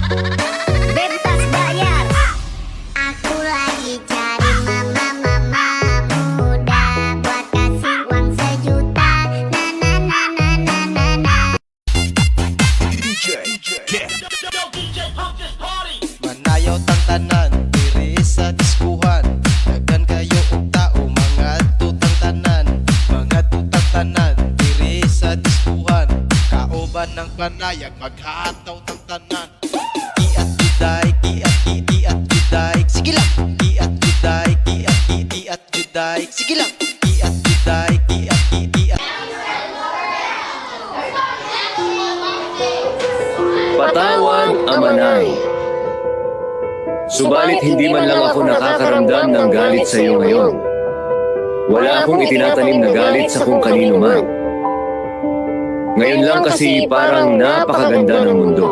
Bebas bayar. Aku lagi cari mama muda buat kasih uang 1 juta. Na na na na na na na. Manayaw tang tanan, diri sa diskuhan. Daghan kayo og tao, mga tutang tanan. Mga tutang tanan, diri sa diskuhan. Kauban ng panayag, maghataw tang tanan. Kiat juday, kiat juday. Sige lang. Kiat juday, kiat juday. Sige lang. Kiat juday, kiat. Patawan Amanay. Subalit hindi man lang ako nakakaramdam ng galit sa iyo ngayon. Wala akong itinatanim na galit sa kung kanino man. Ngayon lang kasi parang napakaganda ng mundo.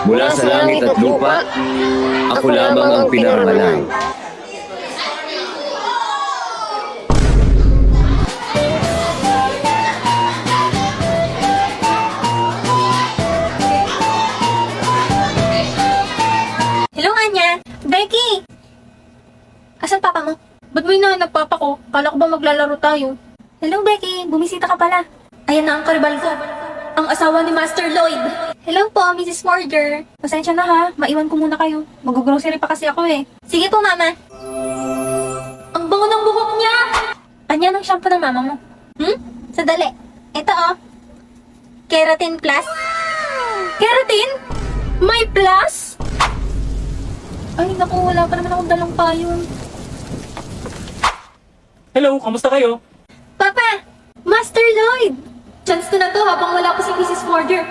Mula sa langit at lupa, ako lamang ang pinarangalan. Hello, Anya! Becky! Asan papa mo? Ba't mo hinahanap papa ko? Kala ko ba maglalaro tayo? Hello, Becky! Bumisita ka pala. Ayan na ang karibal ko. Ang asawa ni Master Lloyd. Hello po, Mrs. Morger. Pasensya na ha, maiwan ko muna kayo. Mag-grocery pa kasi ako eh. Sige po, mama. Ang bango ng buhok niya! Anya ng shampoo ng mama mo? Sadali. Ito oh. Keratin Plus. Keratin? May plus? Ay, naku, wala pa naman akong dalang payon. Hello, kamusta kayo? Papa! Master Lloyd! Chance ko na to habang wala pa si Mrs. Morger.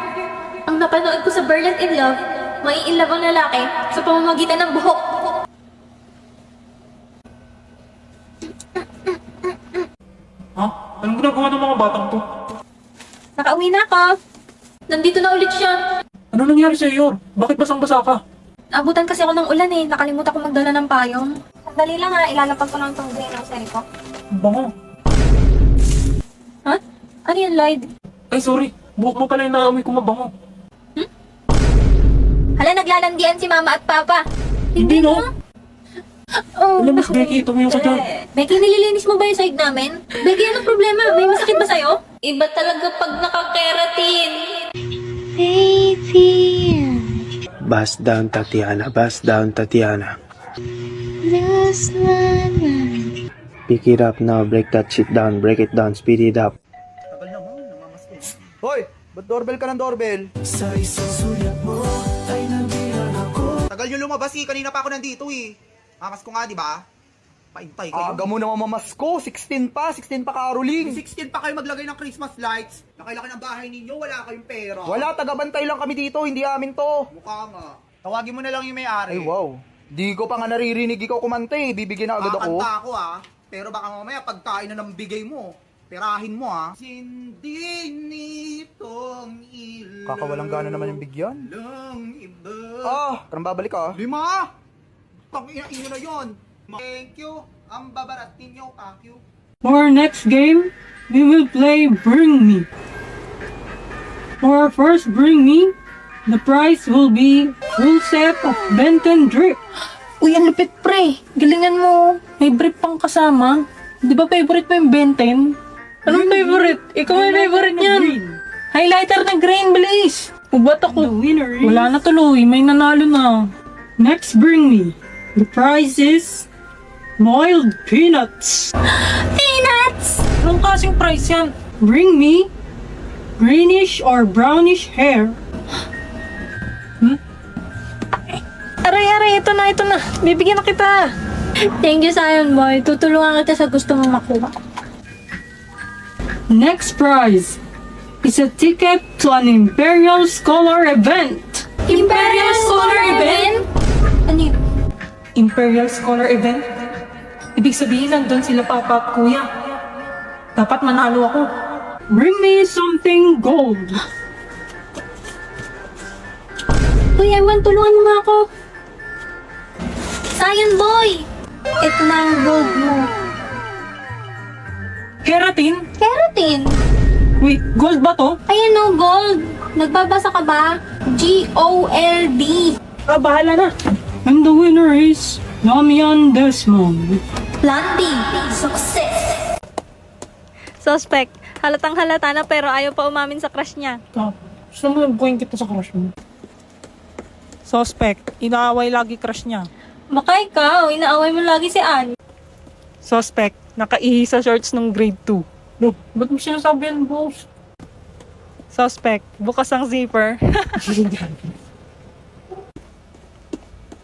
Ang napanood ko sa Berlin in Love, may in love ang lalaki sa pamamagitan ng buhok. Ha? Anong ginagawa ng mga batang to? Nakauwi na ako. Nandito na ulit siya. Ano nangyari sa iyo? Bakit basang-basa ka? Abutan kasi ako ng ulan eh. Nakalimutan ko magdala ng payong. Sandali lang ha, ilalapag ko lang itong grocery ko. Ang bango. Ha? Ano yan, Lloyd? Ay, sorry. Buhok mo pala yung naamoy ko mabango. Hala, naglalandian si mama at papa. Hindi, no? Oh. Alam, Miss Becky, tumayo ka dyan. Becky, nililinis mo ba yung sahig namin? Becky, anong problema? May masakit ba sa'yo? Iba talaga pag nakakeratin. Bust down, Tatiana. Bust down, Tatiana. Pick it up now. Break that shit down. Break it down. Speed it up. Hoy! Ba't doorbell ka ng doorbell? Tagal nyo lumabas eh. Kanina pa ako nandito eh. Mamas ko nga, di ba? Paintay kayo. Aga mo naman mamasko. 16 pa Caroling. 16 pa kayo maglagay ng Christmas lights. Nakilaki ng bahay ninyo. Wala kayong pera. Wala, tagabantay lang kami dito. Hindi amin to. Mukha nga. Tawagin mo na lang yung may-ari. Ay, wow. Di ko pa nga naririnig ikaw kumante. Bibigyan na agad ako. Kakanta ako ah. Pero baka mamaya pagkain na ng bigay mo. Perahin mo ah. Sindi nitong ilaw. Kakawalang gana naman yung bigyan. Lang iba. Parang babalik ka ah. 5! Tangina na yun. Thank you. Ang babarat ninyo. Thank you. For our next game, we will play Bring Me. For our first Bring Me, the prize will be full set of Benton drip. Uy, ang lupit pre. Galingan mo. May brief pang kasama. Di ba favorite mo yung Benten? Anong favorite? Ikaw may favorite niyan. Highlighter na green, bilis. Ubat ako. Wala na tuloy. May nanalo na. Next, Bring Me. The prize is boiled peanuts. Peanuts! Anong kasing prize yan? Bring Me greenish or brownish hair. Aray, ito na. Bibigyan na kita. Thank you, Sion Boy. Tutulungan kita sa gusto mo makuha. Next prize is a ticket to an Imperial Scholar event. Imperial Scholar Event? Ano yun? Imperial Scholar event? Ibig sabihin nandun sila papa at kuya. Dapat manalo ako. Bring me something gold. Uy, Ewan, tulungan mo nga ako. Cyan boy! Ito na ang gold mo. Keratin? Keratin! Wait, gold ba to? Ayan o, gold. Nagbabasa ka ba? G-O-L-D. Bahala na. And the winner is Damian Desmond. Blondie. Success! Suspect. Halatang halata na pero ayaw pa umamin sa crush niya. Gusto mo buhayin kita sa crush mo? Suspect. Inaaway lagi crush niya. Baka ikaw, inaaway mo lagi si Ann. Suspect. Nakaihi sa shorts ng grade 2. No, ba't mo sinasabi yan, boss? Suspect. Bukas ang zipper.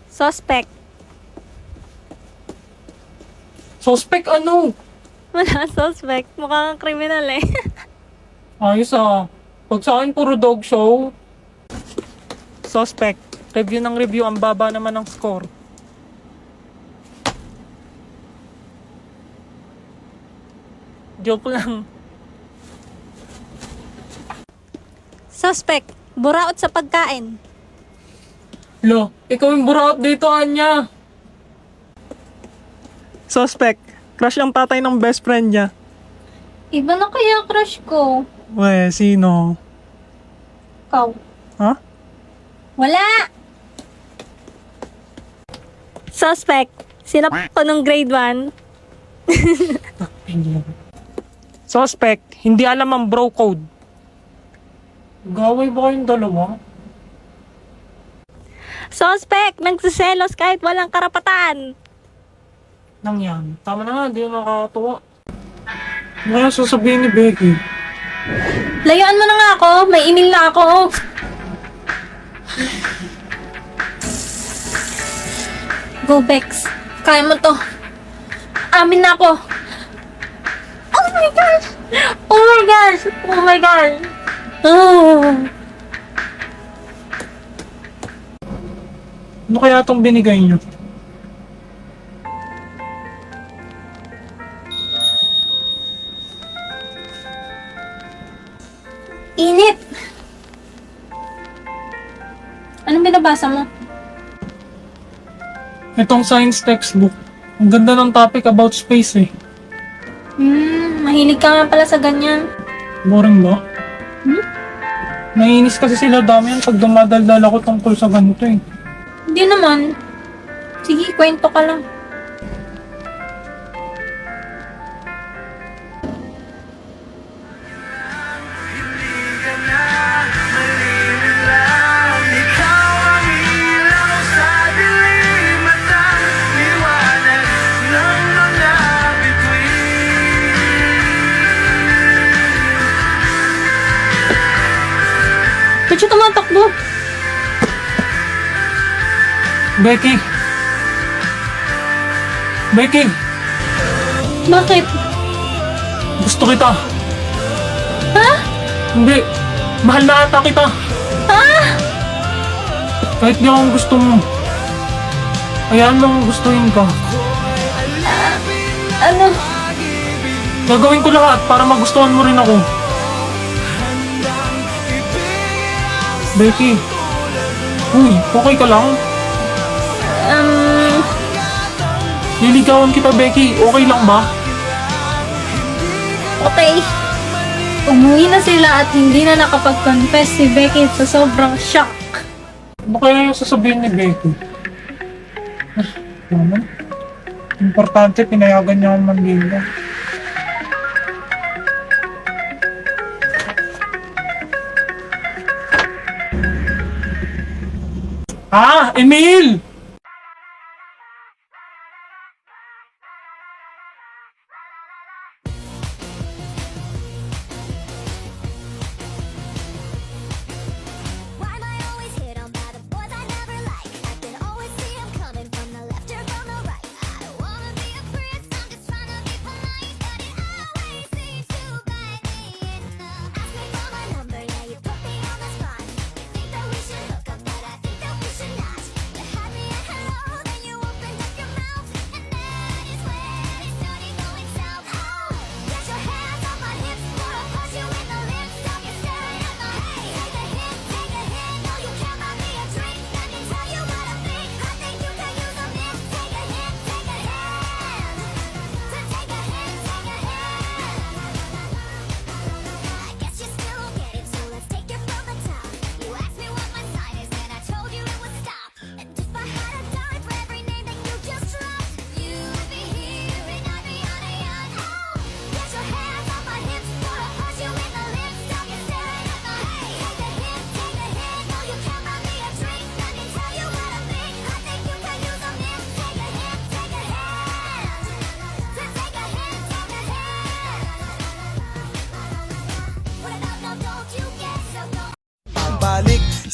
Suspect. Suspect ano? Wala, suspect. Mukhang kang kriminal eh. Ayos ah. Pag sa akin puro dog show. Suspect. Review ng review. Ang baba naman ng score. Joke lang. Suspect. Buraot sa pagkain. Lo, ikaw yung buraot dito, Anya. Suspect. Crush ang tatay ng best friend niya. Iba na kaya crush ko. Weh, sino? Ikaw. Ha? Wala! Suspect. Sinap ko nung grade 1. Suspect. Hindi alam ang bro code. Gaway ba kayong dalawa? Suspect. Nagsiselos kahit walang karapatan. Nang yan. Tama na nga, di na nakakatuwa. Ano kaya sasabihin ni Becky? Layuan mo na nga ako. May email na ako. Go, Bex. Kaya mo to. Amin na ako. Oh my gosh! Oh my gosh! Oh my gosh! Oh. Ano kaya itong binigay niyo? Init! Anong binabasa mo? Itong science textbook. Ang ganda ng topic about space eh. Mahilig ka nga pala sa ganyan. Boring ba? Naiinis kasi sila dami yan pag dumadaldal ako tungkol sa ganito eh. Hindi naman. Sige, kwento ka lang. Ba't siya tumatakbo? Becky! Becky! Bakit? Gusto kita! Ha? Hindi! Mahal na ata kita! Ha? Kahit di akong gusto mo. Hayaan mo kung gustuhin ka. Ano? Gagawin ko lahat para magustuhan mo rin ako. Becky! Uy, okay ka lang? Liligawan kita, Becky. Okay lang ba? Okay. Umuwi na sila at hindi na nakapag-confess si Becky sa sobrang shock. Ano kaya yung sasabihin ni Becky? Naman. Importante, pinayagan niya akong manligaw. Emil! Why am I always hit on by the boys I never like? I can always see 'em coming from the left or from the right. I don't wanna be a prince, I'm just trying to be polite, but it always seems to bite me in the. Ask me for my number, yeah, you put me on the spot. You think that we should hook up, but I think that we should not. You had me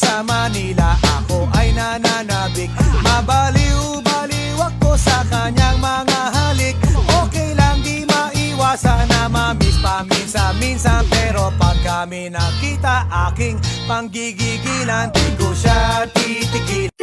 sa Manila, ako ay nananabik. Mabaliw-baliw ako sa kanyang mga halik. Okay lang di maiwasan na mamiss paminsan-minsan, pero pag kami nakita aking panggigigilan, di ko siya titigil.